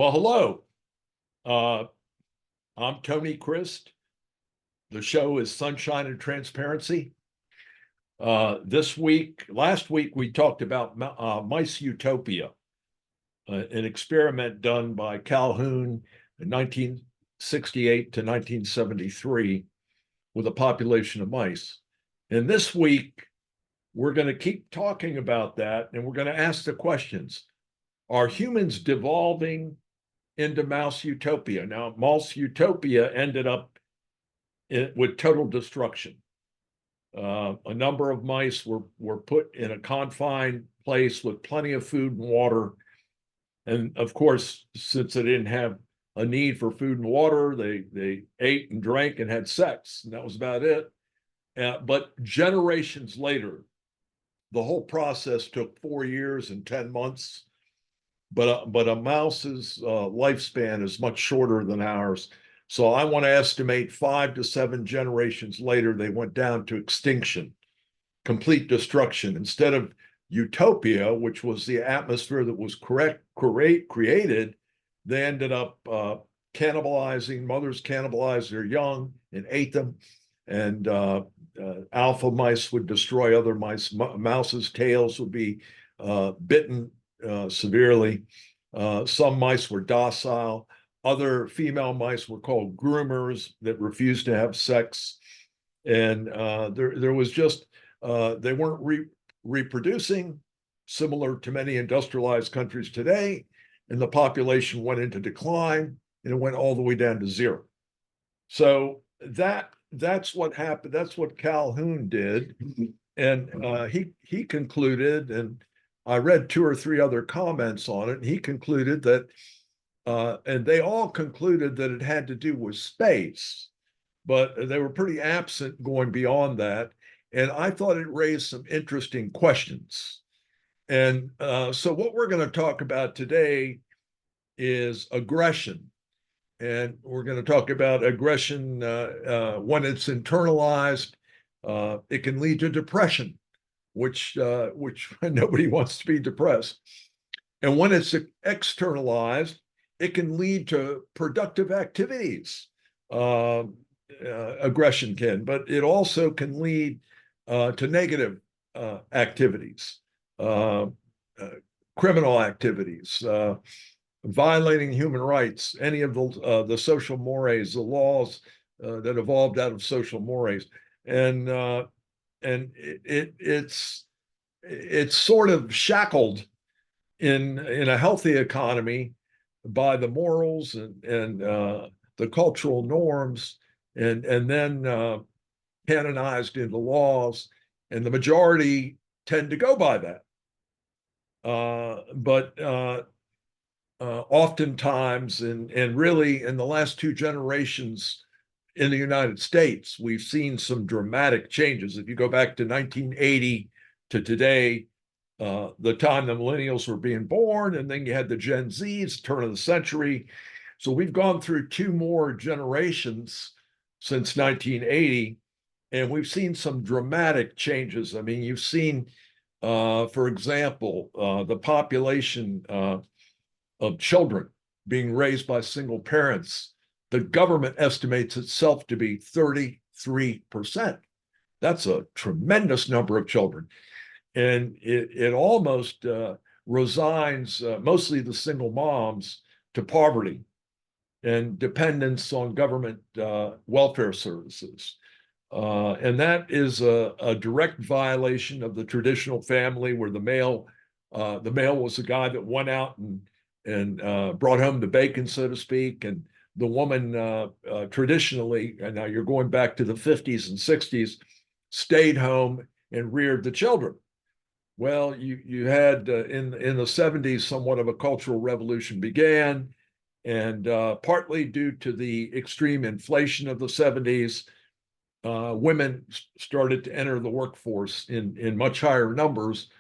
Well, hello. Uh, I'm Tony Christ. The show is Sunshine and Transparency. Last week, we talked about Mice Utopia, an experiment done by Calhoun in 1968 to 1973 with a population of mice. And this week, we're going to keep talking about that, and we're going to ask the questions. Are humans devolving into mouse utopia? Now, mouse utopia ended up with total destruction. A number of mice were put in a confined place with plenty of food and water. And of course, since they didn't have a need for food and water, they ate and drank and had sex, and that was about it. But generations later, the whole process took 4 years and 10 months. But a mouse's lifespan is much shorter than ours. So I want to estimate 5 to 7 generations later, they went down to extinction, complete destruction. Instead of utopia, which was the atmosphere that was created, they ended up cannibalizing. Mothers cannibalized their young and ate them. And alpha mice would destroy other mice. Mouses' tails would be bitten severely. Some mice were docile. Other female mice were called groomers that refused to have sex. And there was just, they weren't reproducing, similar to many industrialized countries today. And the population went into decline, and it went all the way down to zero. So that's what happened. That's what Calhoun did. And he concluded, and I read 2 or 3 other comments on it, and he concluded that, and they all concluded that it had to do with space, but they were pretty absent going beyond that. And I thought it raised some interesting questions. And so what we're going to talk about today is aggression. And we're going to talk about aggression when it's internalized. It can lead to depression, which nobody wants to be depressed. And when it's externalized, it can lead to productive activities. Aggression can, but it also can lead to negative activities, criminal activities, violating human rights, any of the social mores, the laws that evolved out of social mores. And it's sort of shackled in a healthy economy by the morals and the cultural norms, and then canonized into laws, and the majority tend to go by that. But oftentimes, and really in the last 2 generations, in the United States, we've seen some dramatic changes. If you go back to 1980 to today, the time the millennials were being born, and then you had the Gen Zs, turn of the century. So we've gone through 2 more generations since 1980, and we've seen some dramatic changes. I mean, you've seen, for example, the population of children being raised by single parents. The government estimates itself to be 33%. That's a tremendous number of children. And it almost resigns mostly the single moms to poverty and dependence on government welfare services. And that is a direct violation of the traditional family, where the male was the guy that went out and brought home the bacon, so to speak, and the woman traditionally, and now you're going back to the 50s and 60s, stayed home and reared the children. Well, you had in the 70s, somewhat of a cultural revolution began, and partly due to the extreme inflation of the 70s, women started to enter the workforce in much higher numbers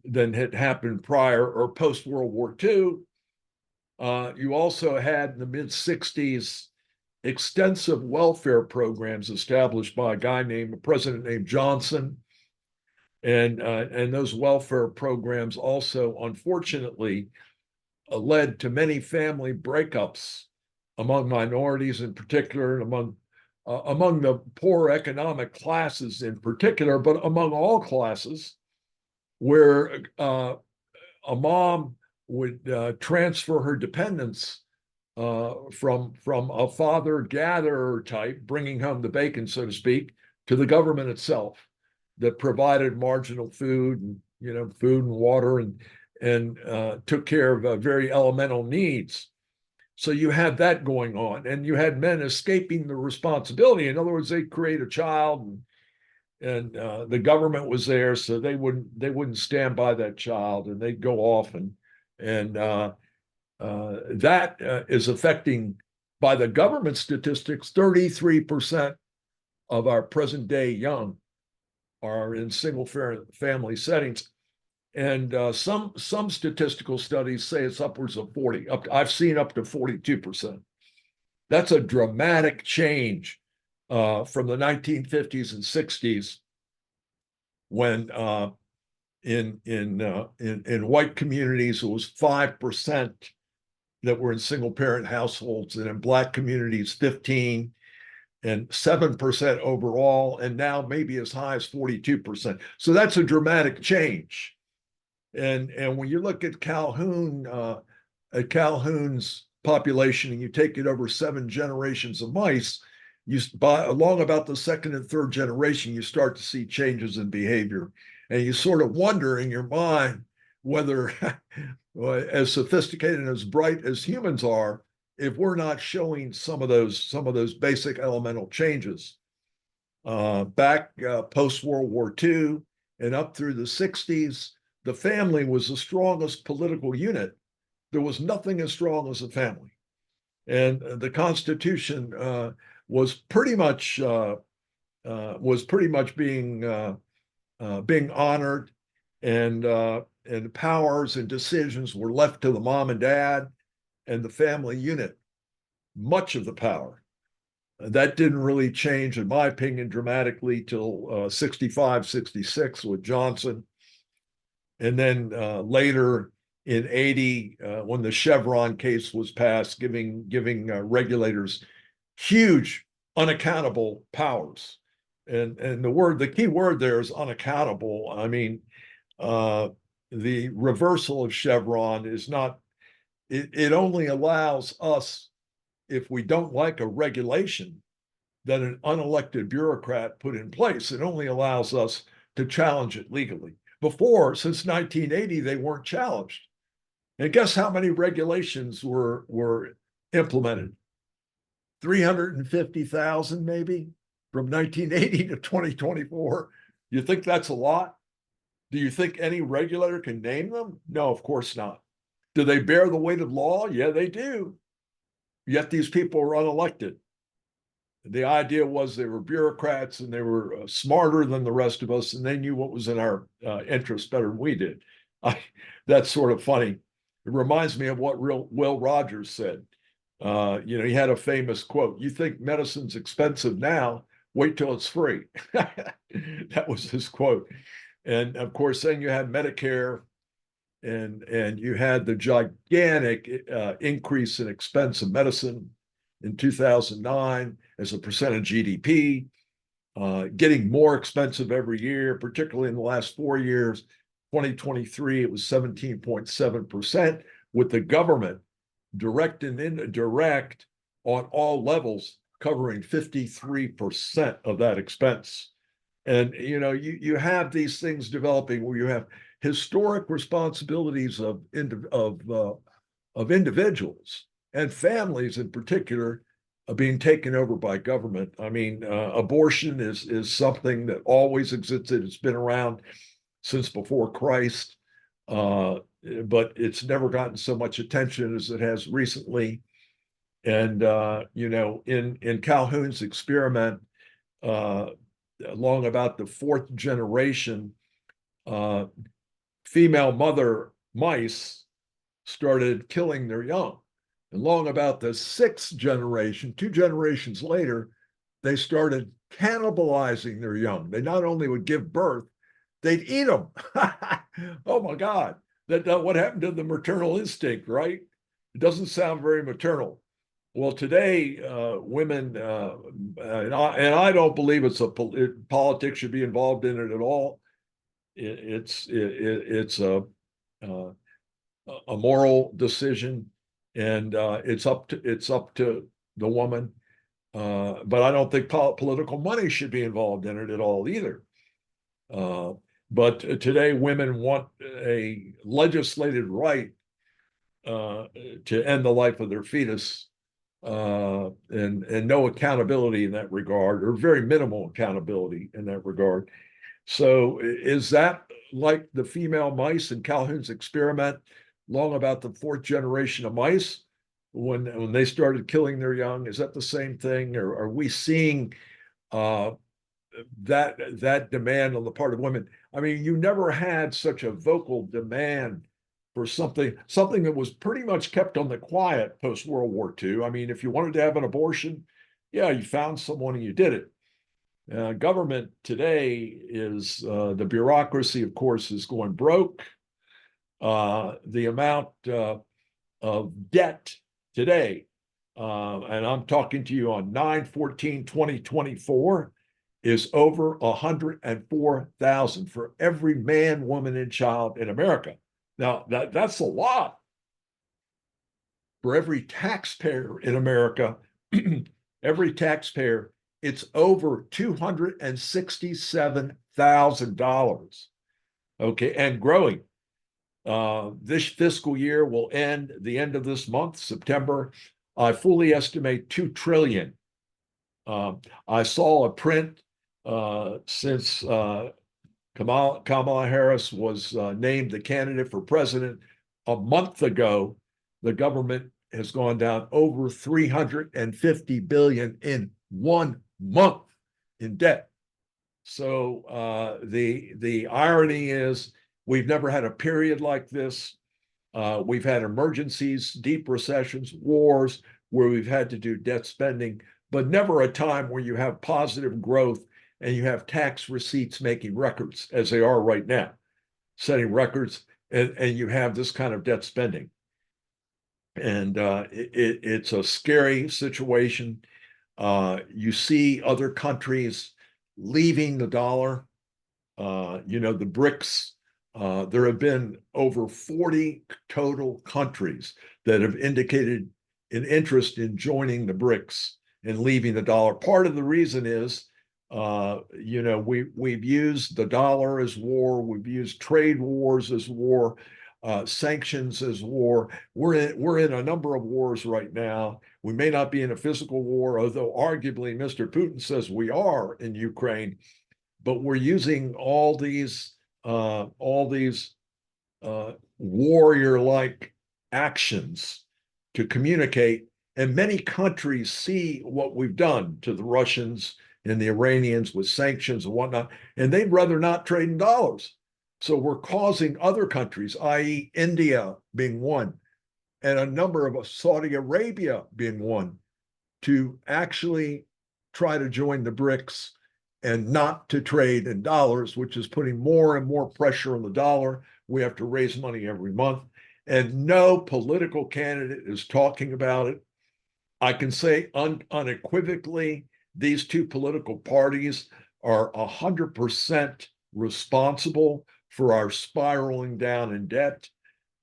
than had happened prior or post World War II. You also had in the mid-60s extensive welfare programs established by a president named Johnson. And those welfare programs also, unfortunately, led to many family breakups among minorities in particular, and among the poor economic classes in particular, but among all classes, where a mom would transfer her dependence from a father gatherer type, bringing home the bacon, so to speak, to the government itself that provided marginal food and food and water and took care of very elemental needs. So you had that going on, and you had men escaping the responsibility. In other words, they create a child, and the government was there, so they wouldn't stand by that child, and they'd go off, and that is affecting, by the government statistics, 33% of our present day young are in single family settings. And some statistical studies say it's upwards of 40. I've seen up to 42%. That's a dramatic change from the 1950s and 60s, when in white communities it was 5% that were in single parent households, and in Black communities 15, and 7% overall, and now maybe as high as 42%. So that's a dramatic change. And when you look at Calhoun's population, and you take it over 7 generations of mice, along about the second and third generation, you start to see changes in behavior, and you sort of wonder in your mind whether, as sophisticated and as bright as humans are, if we're not showing some of those basic elemental changes. Back post-World War II and up through the 60s, the family was the strongest political unit. There was nothing as strong as a family. And the Constitution was pretty much being honored, and powers and decisions were left to the mom and dad and the family unit, much of the power. That didn't really change, in my opinion, dramatically till 65, 66 with Johnson. And then later in 80, when the Chevron case was passed, giving regulators huge unaccountable powers. And the key word there is unaccountable. I mean, the reversal of Chevron is not, it only allows us, if we don't like a regulation that an unelected bureaucrat put in place, it only allows us to challenge it legally. Before, since 1980, they weren't challenged. And guess how many regulations were implemented? 350,000 maybe, from 1980 to 2024. You think that's a lot? Do you think any regulator can name them? No, of course not. Do they bear the weight of law? Yeah, they do. Yet these people are unelected. The idea was they were bureaucrats, and they were smarter than the rest of us, and they knew what was in our interest better than we did. That's sort of funny. It reminds me of what Will Rogers said. He had a famous quote: "You think medicine's expensive now? Wait till it's free." That was his quote. And of course, then you had Medicare, and you had the gigantic increase in expense of medicine in 2009 as a percent of GDP, getting more expensive every year, particularly in the last 4 years. 2023, it was 17.7%, with the government, direct and indirect, on all levels, covering 53% of that expense. And you have these things developing where you have historic responsibilities of individuals and families in particular being taken over by government. I mean, abortion is something that always existed. It's been around since before Christ, but it's never gotten so much attention as it has recently. And in Calhoun's experiment, along about the 4th generation, female mother mice started killing their young. And long about the 6th generation, 2 generations later, they started cannibalizing their young. They not only would give birth, they'd eat them. Oh my God. what happened to the maternal instinct, right? It doesn't sound very maternal. Well, today, women, and I don't believe politics should be involved in it at all. It's uh, a moral decision, and it's up to the woman. But I don't think political money should be involved in it at all either. Uh, but today, women want a legislated right to end the life of their fetus, and no accountability in that regard, or very minimal accountability in that regard. So, is that like the female mice in Calhoun's experiment, long about the fourth generation of mice, when they started killing their young? Is that the same thing, or are we seeing uh, that demand on the part of women? I mean, you never had such a vocal demand for something that was pretty much kept on the quiet post World War II. I mean, if you wanted to have an abortion, yeah, you found someone and you did it. Government today is the bureaucracy, of course, is going broke. The amount of debt today, and I'm talking to you on 9/14/2024, is over 104,000 for every man, woman, and child in America. Now, that's a lot. For every taxpayer in America, every taxpayer, it's over $267,000. Okay, and growing. This fiscal year will end the end of this month, September. I fully estimate 2 trillion. I saw a print since Kamala Harris was named the candidate for president a month ago. The government has gone down over 350 billion in 1 month in debt. So the irony is we've never had a period like this. We've had emergencies, deep recessions, wars, where we've had to do debt spending, but never a time where you have positive growth and you have tax receipts making records as they are right now, setting records, and you have this kind of debt spending. And it's a scary situation. You see other countries leaving the dollar. The BRICS. There have been over 40 total countries that have indicated an interest in joining the BRICS and leaving the dollar. Part of the reason is, we've used the dollar as war. We've used trade wars as war. Sanctions as war. We're in a number of wars right now. We may not be in a physical war, although arguably Mr. Putin says we are in Ukraine. But we're using all these warrior-like actions to communicate, and many countries see what we've done to the Russians and the Iranians with sanctions and whatnot, and they'd rather not trade in dollars. So we're causing other countries, i.e., India being one, and a number of Saudi Arabia being one, to actually try to join the BRICS and not to trade in dollars, which is putting more and more pressure on the dollar. We have to raise money every month, and no political candidate is talking about it. I can say unequivocally, these two political parties are 100% responsible for our spiraling down in debt.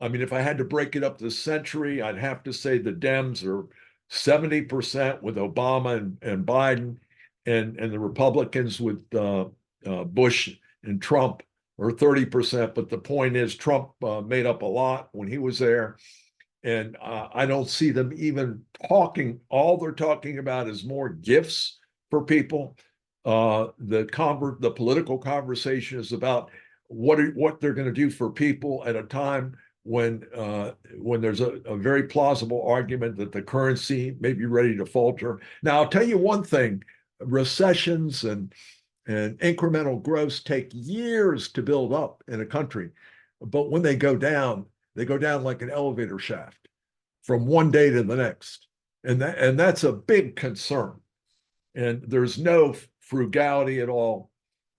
I mean, if I had to break it up this century, I'd have to say the Dems are 70% with Obama and Biden, and the Republicans with Bush and Trump are 30%. But the point is, Trump made up a lot when he was there. And I don't see them even talking. All they're talking about is more gifts for people. The political conversation is about what they're going to do for people at a time when there's a very plausible argument that the currency may be ready to falter. Now, I'll tell you one thing: recessions and incremental growth take years to build up in a country, but when they go down like an elevator shaft from one day to the next, and that's a big concern. And there's no frugality at all.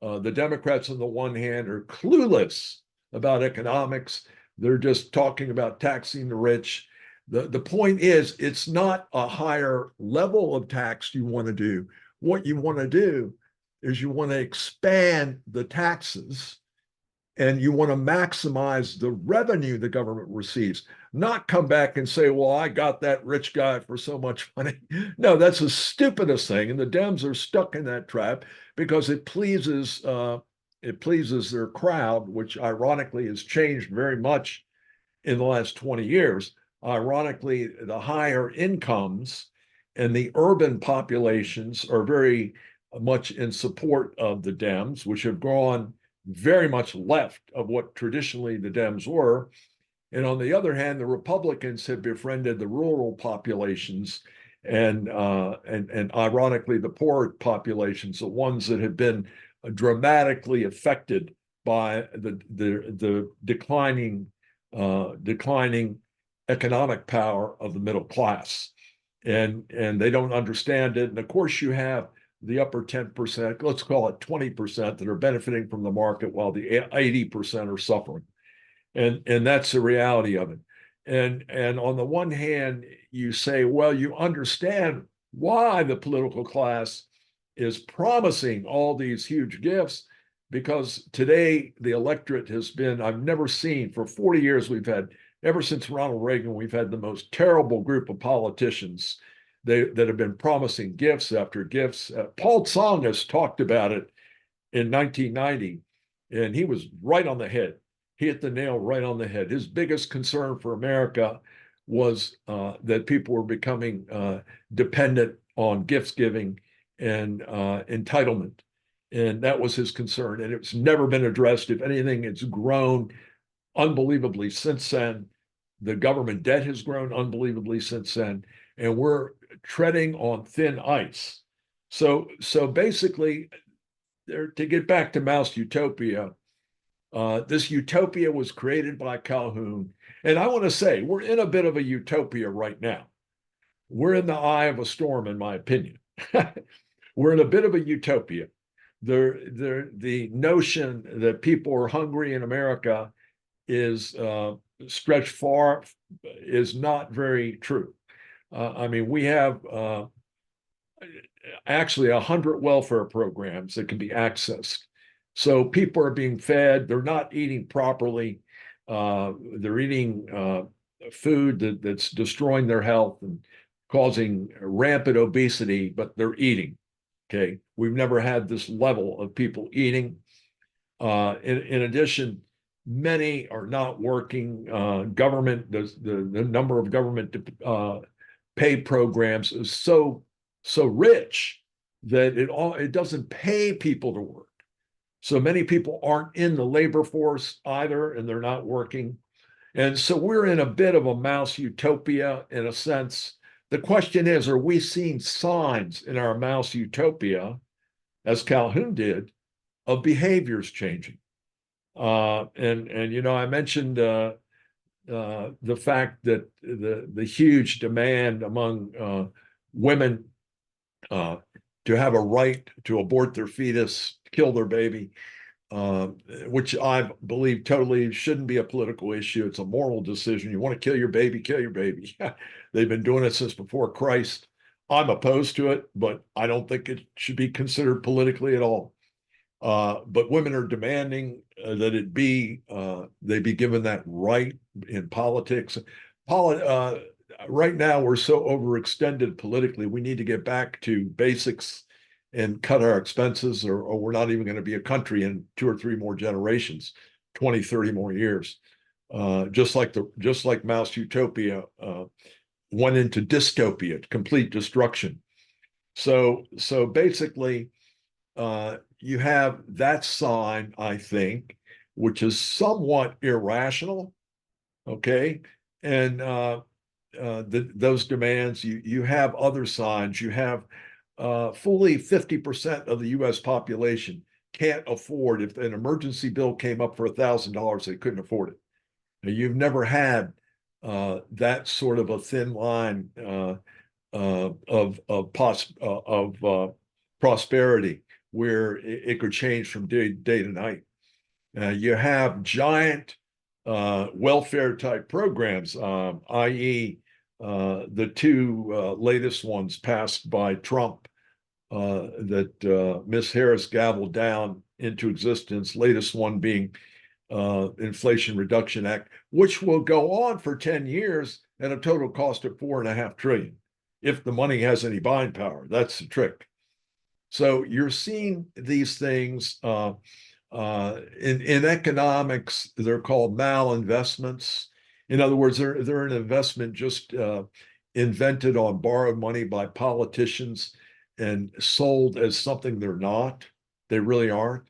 The Democrats, on the one hand, are clueless about economics. They're just talking about taxing the rich. The point is, it's not a higher level of tax you want to do. What you want to do is you want to expand the taxes and you want to maximize the revenue the government receives, not come back and say, well, I got that rich guy for so much money. No, that's the stupidest thing. And the Dems are stuck in that trap because it pleases their crowd, which ironically has changed very much in the last 20 years. Ironically, the higher incomes and the urban populations are very much in support of the Dems, which have gone very much left of what traditionally the Dems were. And on the other hand, the Republicans have befriended the rural populations and ironically the poor populations, the ones that have been dramatically affected by the declining economic power of the middle class. And they don't understand it. And of course, you have the upper 10%, let's call it 20%, that are benefiting from the market while the 80% are suffering. And that's the reality of it. And on the one hand, you say, well, you understand why the political class is promising all these huge gifts, because today the electorate has been, I've never seen, for 40 years we've had, ever since Ronald Reagan, we've had the most terrible group of politicians that have been promising gifts after gifts. Paul Tsongas talked about it in 1990, and he was right on the head. He hit the nail right on the head. His biggest concern for America was that people were becoming dependent on gifts giving and entitlement. And that was his concern. And it's never been addressed. If anything, it's grown unbelievably since then. The government debt has grown unbelievably since then. And we're treading on thin ice. So basically, to get back to Mao's utopia, this utopia was created by Calhoun. And I want to say, we're in a bit of a utopia right now. We're in the eye of a storm, in my opinion. We're in a bit of a utopia. The notion that people are hungry in America is stretched far, is not very true. I mean, we have actually 100 welfare programs that can be accessed. So people are being fed. They're not eating properly. They're eating food that's destroying their health and causing rampant obesity, but they're eating. Okay. We've never had this level of people eating. In addition, many are not working. Government, the number of government paid programs is so rich that it doesn't pay people to work. So many people aren't in the labor force either, and they're not working. And so we're in a bit of a mouse utopia in a sense. The question is, are we seeing signs in our mouse utopia, as Calhoun did, of behaviors changing? And you know, I mentioned the fact that the huge demand among women to have a right to abort their fetus, kill their baby, which I believe totally shouldn't be a political issue. It's a moral decision. You want to kill your baby, kill your baby. They've been doing it since before Christ. I'm opposed to it, but I don't think it should be considered politically at all. But women are demanding that they be given that right in politics. Right now, we're so overextended politically. We need to get back to basics and cut our expenses, or we're not even going to be a country in 2 or 3 more generations, 20, 30 more years. Just like Mao's utopia went into dystopia, complete destruction. So basically, you have that sign, I think, which is somewhat irrational. Okay, and those demands. You have other signs. You have fully 50% of the U.S. population can't afford. If an emergency bill came up for $1,000, they couldn't afford it. Now, you've never had that sort of a thin line of prosperity where it could change from day to night. You have giant welfare type programs, i.e., the two latest ones passed by Trump that Ms. Harris gavelled down into existence, latest one being Inflation Reduction Act, which will go on for 10 years at a total cost of $4.5 trillion. If the money has any buying power, that's the trick. So you're seeing these things in economics. They're called malinvestments. In other words, they're an investment just invented on borrowed money by politicians and sold as something they're not. They really aren't,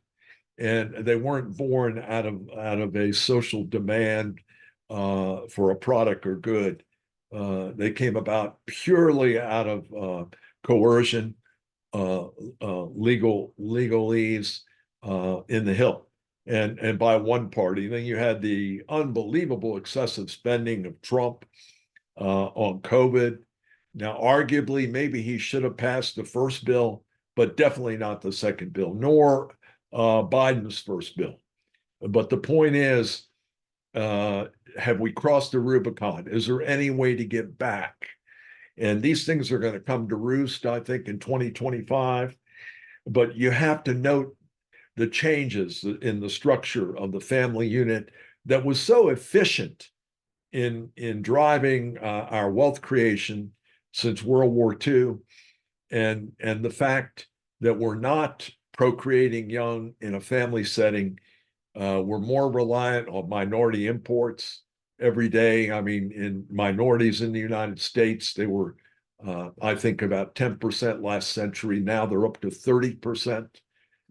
and they weren't born out of a social demand for a product or good. They came about purely out of coercion, legalese in the Hill, and by one party. Then you had the unbelievable excessive spending of Trump on COVID. Now, arguably, maybe he should have passed the first bill, but definitely not the second bill, nor Biden's first bill. But the point is, have we crossed the Rubicon? Is there any way to get back? And these things are going to come to roost, I think, in 2025. But you have to note the changes in the structure of the family unit that was so efficient in driving our wealth creation since World War II, and the fact that we're not procreating young in a family setting. We're more reliant on minority imports every day. I mean, in minorities in the United States, they were, I think, about 10% last century. Now they're up to 30%.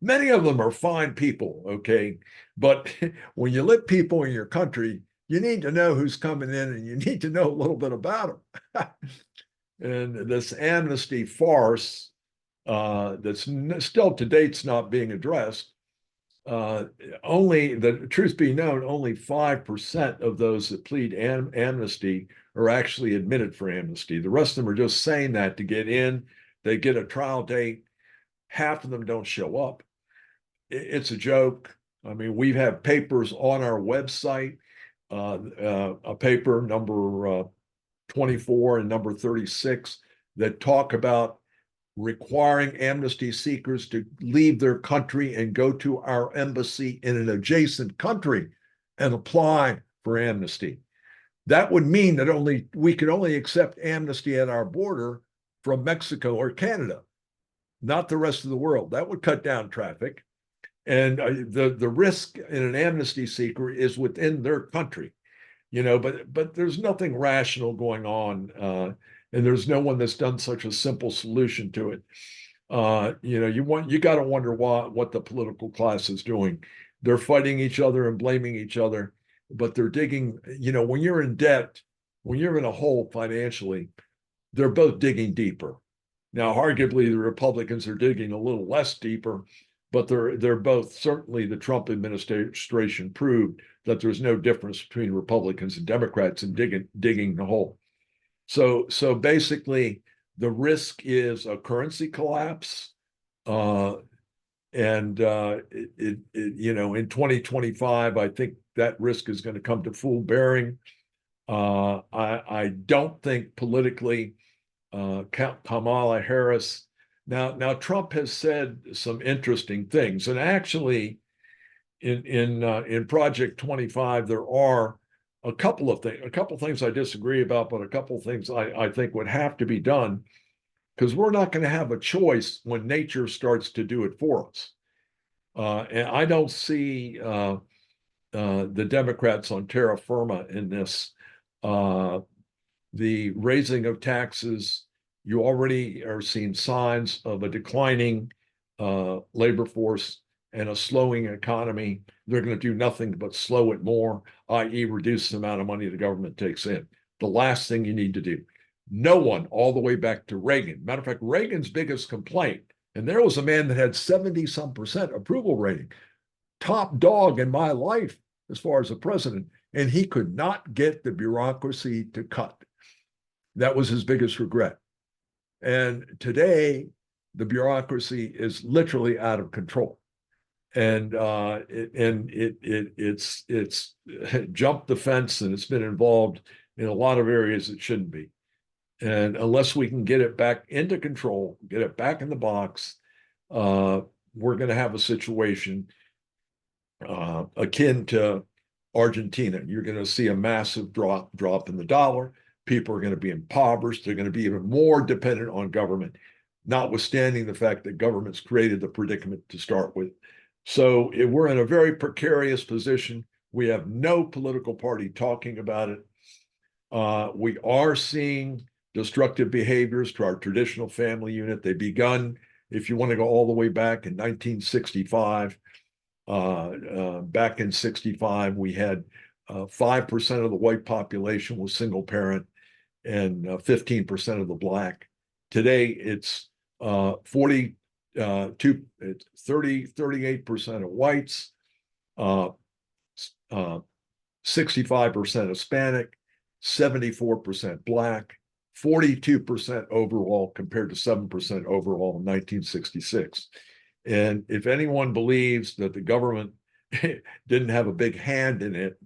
Many of them are fine people, okay? But when you let people in your country, you need to know who's coming in and you need to know a little bit about them. And this amnesty farce that's still to date's not being addressed. Only, the truth be known, only 5% of those that plead amnesty are actually admitted for amnesty. The rest of them are just saying that to get in. They get a trial date. Half of them don't show up. It's a joke. I mean, we have papers on our website, a paper number 24 and number 36 that talk about requiring amnesty seekers to leave their country and go to our embassy in an adjacent country and apply for amnesty. That would mean that we could only accept amnesty at our border from Mexico or Canada, not the rest of the world. That would cut down traffic. And the risk in an amnesty seeker is within their country, but there's nothing rational going on, and there's no one that's done such a simple solution to it. You got to wonder what the political class is doing. They're fighting each other and blaming each other, but they're digging. When you're in debt, when you're in a hole financially, they're both digging deeper. Now, arguably, the Republicans are digging a little less deeper, but they're both, certainly the Trump administration proved that there's no difference between Republicans and Democrats in digging the hole. So basically, the risk is a currency collapse, and in 2025, I think that risk is going to come to full bearing. I don't think politically, Kamala Harris. Now Trump has said some interesting things, and actually, in Project 25, there are a couple of things I disagree about, but a couple of things I think would have to be done, because we're not going to have a choice when nature starts to do it for us. And I don't see the Democrats on terra firma in this. The raising of taxes, you already are seeing signs of a declining labor force and a slowing economy. They're going to do nothing but slow it more, i.e., reduce the amount of money the government takes in. The last thing you need to do. No one, all the way back to Reagan. Matter of fact, Reagan's biggest complaint, and there was a man that had 70-some% approval rating, top dog in my life as far as a president, and he could not get the bureaucracy to cut. That was his biggest regret. And today, the bureaucracy is literally out of control. It's jumped the fence, and it's been involved in a lot of areas it shouldn't be. And unless we can get it back into control, get it back in the box, we're going to have a situation akin to Argentina. You're going to see a massive drop in the dollar. People are going to be impoverished. They're going to be even more dependent on government, notwithstanding the fact that governments created the predicament to start with. So we're in a very precarious position. We have no political party talking about it. We are seeing destructive behaviors to our traditional family unit. They begun, if you want to go all the way back in 1965. Back in 65, we had 5% of the white population was single parent and 15% of the black. Today, it's 38% of whites, 65% Hispanic, 74% black, 42% overall compared to 7% overall in 1966. And if anyone believes that the government didn't have a big hand in it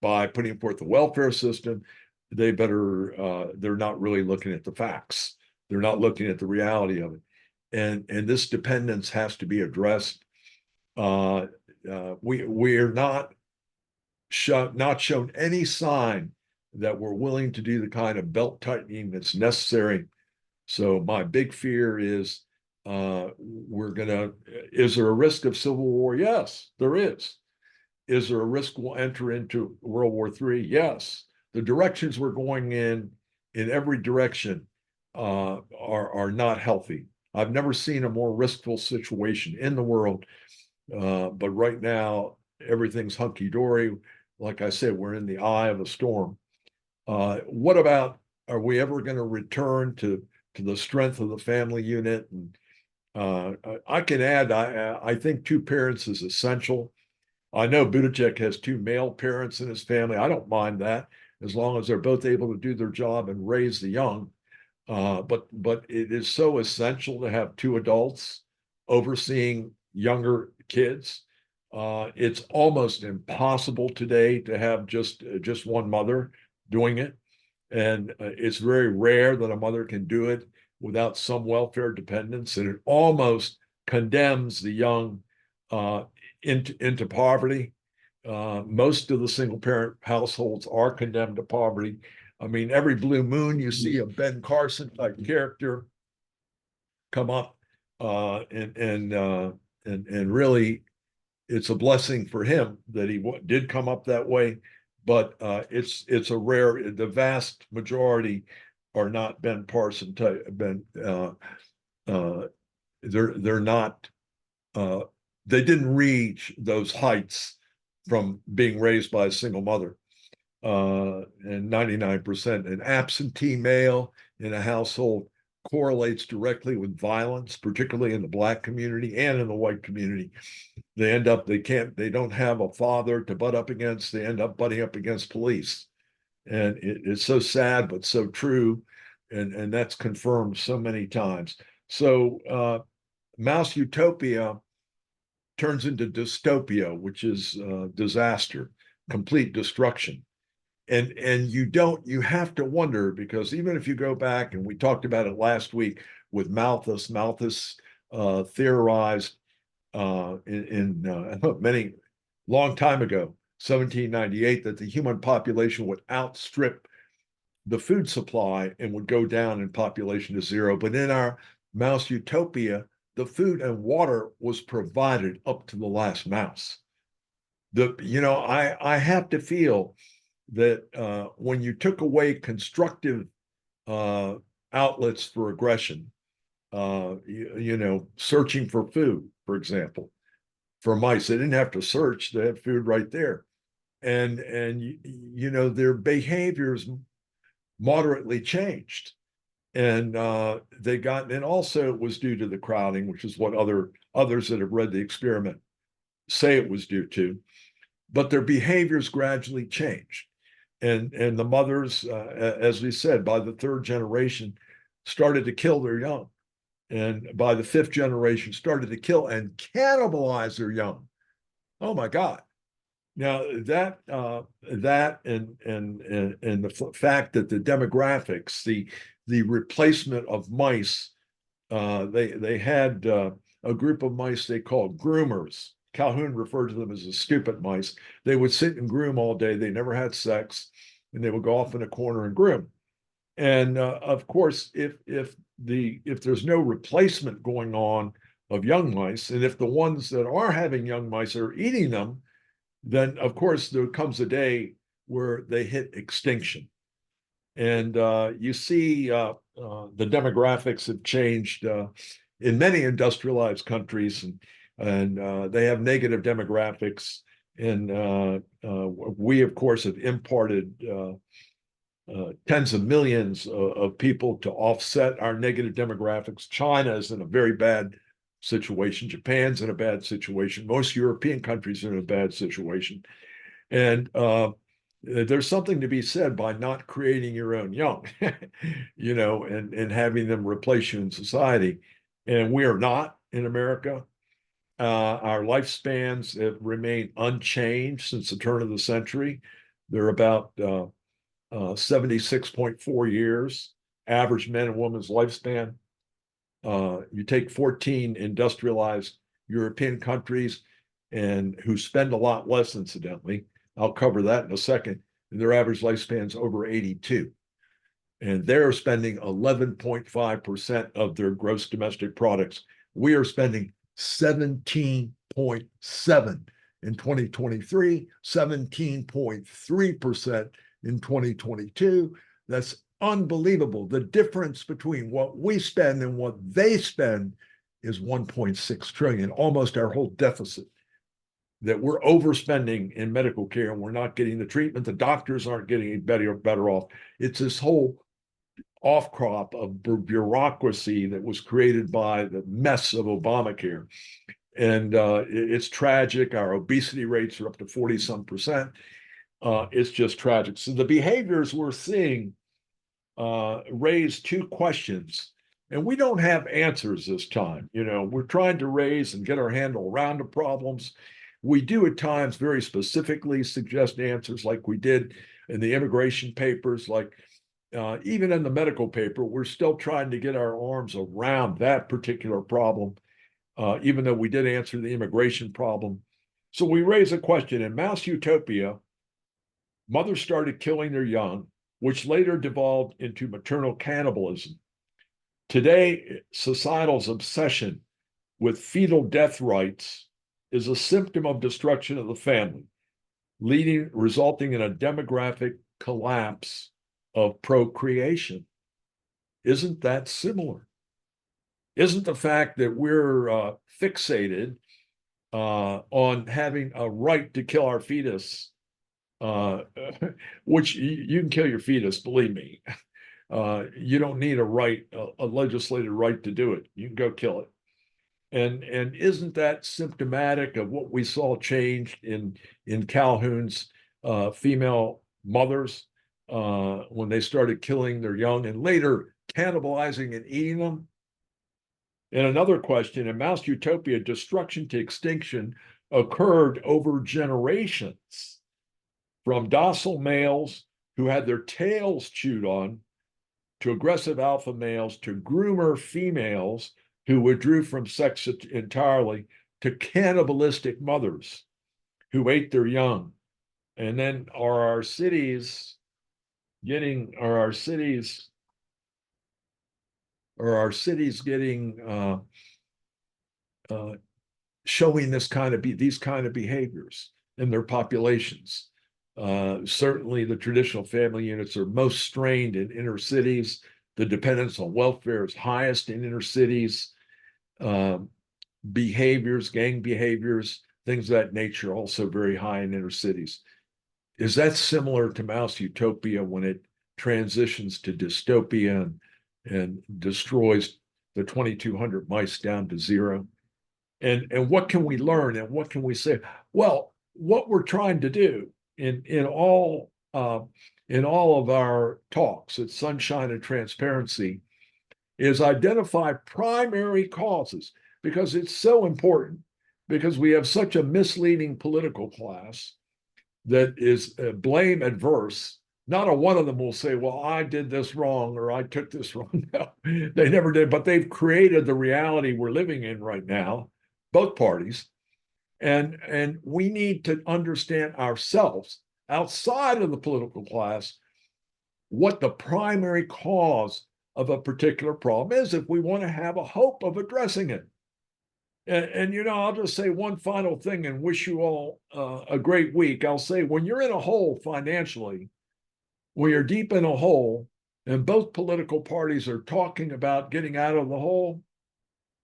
by putting forth the welfare system, they're not really looking at the facts. They're not looking at the reality of it. And this dependence has to be addressed. We're not shown any sign that we're willing to do the kind of belt tightening that's necessary. So my big fear is is there a risk of civil war? Yes, there is. Is there a risk we'll enter into World War III? Yes. The directions we're going in every direction, are not healthy. I've never seen a more riskful situation in the world, but right now everything's hunky-dory. Like I said, we're in the eye of a storm. What about, are we ever going to return to the strength of the family unit? And I can add, I think two parents is essential. I know Buttigieg has two male parents in his family. I don't mind that, as long as they're both able to do their job and raise the young. But it is so essential to have two adults overseeing younger kids. It's almost impossible today to have just one mother doing it. And it's very rare that a mother can do it without some welfare dependence. And it almost condemns the young into poverty. Most of the single parent households are condemned to poverty. I mean, every blue moon you see a Ben Carson type character come up, and really, it's a blessing for him that he did come up that way. But it's a rare. The vast majority are not Ben Carson type. They're not. They didn't reach those heights from being raised by a single mother. And 99%, an absentee male in a household correlates directly with violence, particularly in the black community and in the white community. They don't have a father to butt up against. They end up butting up against police. And it's so sad, but so true. And that's confirmed so many times. So Mouse Utopia turns into dystopia, which is disaster, complete destruction. And you have to wonder, because even if you go back, and we talked about it last week with Malthus theorized in many long time ago, 1798, that the human population would outstrip the food supply and would go down in population to zero. But in our Mouse Utopia, the food and water was provided up to the last mouse. I have to feel that when you took away constructive outlets for aggression, searching for food, for example, for mice, they didn't have to search; they had food right there, and their behaviors moderately changed, and and also it was due to the crowding, which is what others that have read the experiment say it was due to, but their behaviors gradually changed. And the mothers, as we said, by the third generation, started to kill their young. and by the fifth generation started to kill and cannibalize their young. Oh my God. Now that and the fact that the demographics, the replacement of mice, they had a group of mice they called groomers. Calhoun referred to them as the stupid mice. They would sit and groom all day. They never had sex, and they would go off in a corner and groom. And of course, if there's no replacement going on of young mice, and if the ones that are having young mice are eating them, then of course there comes a day where they hit extinction. And you see the demographics have changed in many industrialized countries, and they have negative demographics. And we, of course, have imported tens of millions of people to offset our negative demographics. China is in a very bad situation. Japan's in a bad situation. Most European countries are in a bad situation. And there's something to be said by not creating your own young, and having them replace you in society. And we are not in America. Our lifespans have remained unchanged since the turn of the century. They're about 76.4 years, average man and woman's lifespan. You take 14 industrialized European countries and who spend a lot less, incidentally. I'll cover that in a second. And their average lifespan's over 82. And they're spending 11.5% of their gross domestic products. We are spending 17.7 in 2023, 17.3% in 2022. That's unbelievable. The difference between what we spend and what they spend is 1.6 trillion, almost our whole deficit. That we're overspending in medical care and we're not getting the treatment. The doctors aren't getting better off. It's this whole off-crop of bureaucracy that was created by the mess of Obamacare. And it's tragic. Our obesity rates are up to 40-some%. It's just tragic. So the behaviors we're seeing raise two questions, and we don't have answers this time. We're trying to raise and get our handle around the problems. We do at times very specifically suggest answers, like we did in the immigration papers, like even in the medical paper. We're still trying to get our arms around that particular problem, even though we did answer the immigration problem. So we raise a question. In Mouse Utopia, mothers started killing their young, which later devolved into maternal cannibalism. Today, societal's obsession with fetal death rights is a symptom of destruction of the family, resulting in a demographic collapse of procreation. Isn't that similar? Isn't the fact that we're fixated on having a right to kill our fetus, which you can kill your fetus, believe me. You don't need a legislated right to do it. You can go kill it. And isn't that symptomatic of what we saw changed in Calhoun's female mothers when they started killing their young and later cannibalizing and eating them? And another question, in Mouse Utopia, destruction to extinction occurred over generations, from docile males who had their tails chewed on to aggressive alpha males to groomer females who withdrew from sex entirely to cannibalistic mothers who ate their young. And then are our cities getting showing these kind of behaviors in their populations? Certainly the traditional family units are most strained in inner cities. The dependence on welfare is highest in inner cities. Behaviors, gang behaviors, things of that nature, also very high in inner cities. Is that similar to Mouse Utopia when it transitions to dystopia and destroys the 2,200 mice down to zero? And what can we learn and what can we say? Well, what we're trying to do in all of our talks at Sunshine and Transparency is identify primary causes, because it's so important, because we have such a misleading political class that is blame adverse. Not a one of them will say, well, I did this wrong or I took this wrong. No, they never did, but they've created the reality we're living in right now, both parties. And we need to understand ourselves outside of the political class what the primary cause of a particular problem is if we want to have a hope of addressing it. And you know, I'll just say one final thing and wish you all a great week. I'll say, when you're in a hole financially, when you're deep in a hole, and both political parties are talking about getting out of the hole,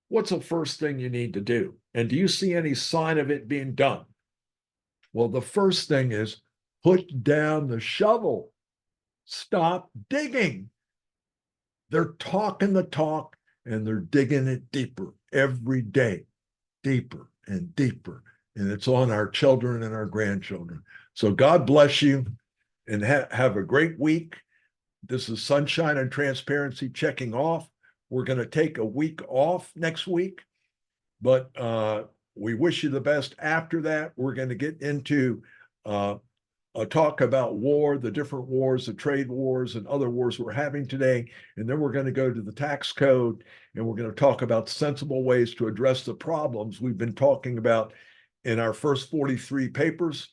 what's the first thing you need to do? And do you see any sign of it being done? Well, the first thing is put down the shovel. Stop digging. They're talking the talk and they're digging it deeper every day, deeper and deeper. And it's on our children and our grandchildren. So God bless you and have a great week. This is Sunshine and Transparency checking off. We're going to take a week off next week, but we wish you the best after that. We're going to get into a talk about war, the different wars, the trade wars and other wars we're having today. And then we're going to go to the tax code, and we're going to talk about sensible ways to address the problems we've been talking about in our first 43 papers.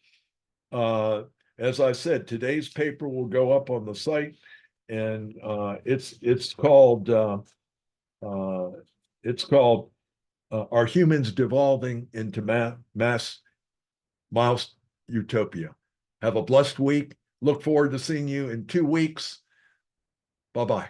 As I said, today's paper will go up on the site, and it's called Are Humans Devolving into Mass Miles Utopia? Have a blessed week. Look forward to seeing you in 2 weeks. Bye-bye.